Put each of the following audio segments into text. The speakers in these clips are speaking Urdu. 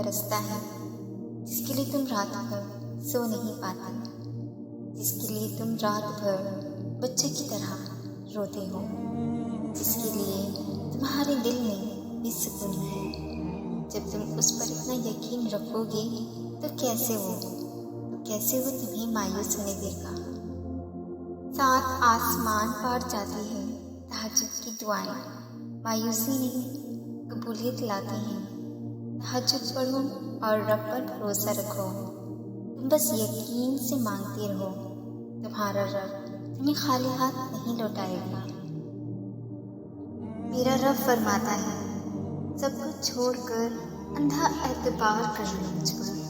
برستا ہے، جس کے لیے تم رات بھر سو نہیں پاتے، جس کے لیے تم رات بھر بچے کی طرح روتے ہو، جس کے لیے تمہارے دل میں بے سکونی ہے۔ جب تم اس پر اتنا یقین رکھو گے تو کیسے وہ تمہیں مایوس ہونے دے گا۔ سات آسمان پار جاتی ہیں تہجد کی دعائیں، مایوسی نہیں قبولیت لاتی ہیں۔ تہجد پڑھو اور رب پر بھروسہ رکھو، تم بس یقین سے مانگتے رہو، تمہارا رب تمہیں خالی ہاتھ نہیں لوٹائے گا۔ میرا رب فرماتا ہے، سب کچھ چھوڑ کر اندھا اعتبار کر لو مجھ پر،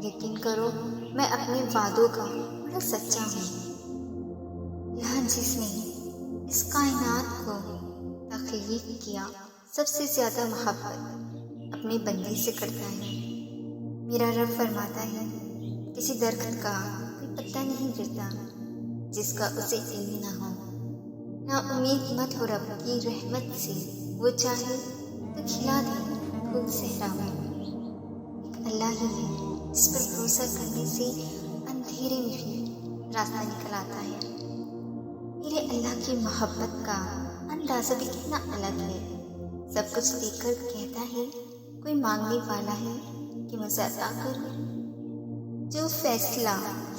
یقین کرو میں اپنے وعدوں کا بڑا سچا ہوں۔ یہاں جس نے اس کائنات کو تخلیق کیا سب سے زیادہ محبت اپنے بندے سے کرتا ہے۔ میرا رب فرماتا ہے، کسی درخت کا کوئی پتا نہیں گرتا جس کا اسے علم نہ ہو۔ نا امید مت ہو رب کی رحمت سے، وہ چاہے تو کھلا دے پھول صحرا میں۔ ایک اللہ ہی ہے جس پر بھروسہ کرنے سے اندھیرے میں بھی راستہ نکل آتا ہے۔ میرے اللہ کی محبت کا اندازہ بھی کتنا الگ ہے۔ سب کچھ دیکھ کر کہتا ہے، کوئی مانگنے والا ہے کہ مجھے عطا کرو۔ جو فیصلہ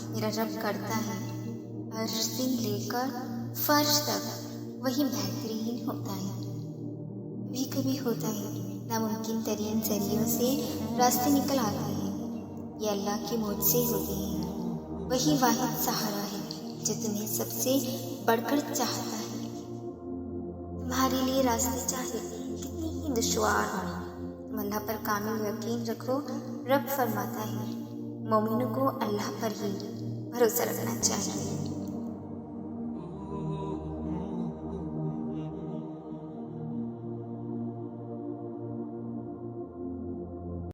میرا رب کرتا ہے عرش سے لے کر فرش تک وہی بہترین ہوتا ہے۔ کبھی ہوتا ہے ناممکن ترین ذریعوں سے راستے نکل آتے ہیں، یہ اللہ کے معجزے ہوتے ہیں۔ وہی واحد سہارا ہے جو تمہیں سب سے بڑھ کر چاہتا ہے، تمہارے لیے راستے چاہے کتنی ہی دشوار ہوں، تم اللہ پر کامل یقین رکھو۔ رب فرماتا ہے، مومنوں کو اللہ پر ہی بھروسہ رکھنا چاہیے۔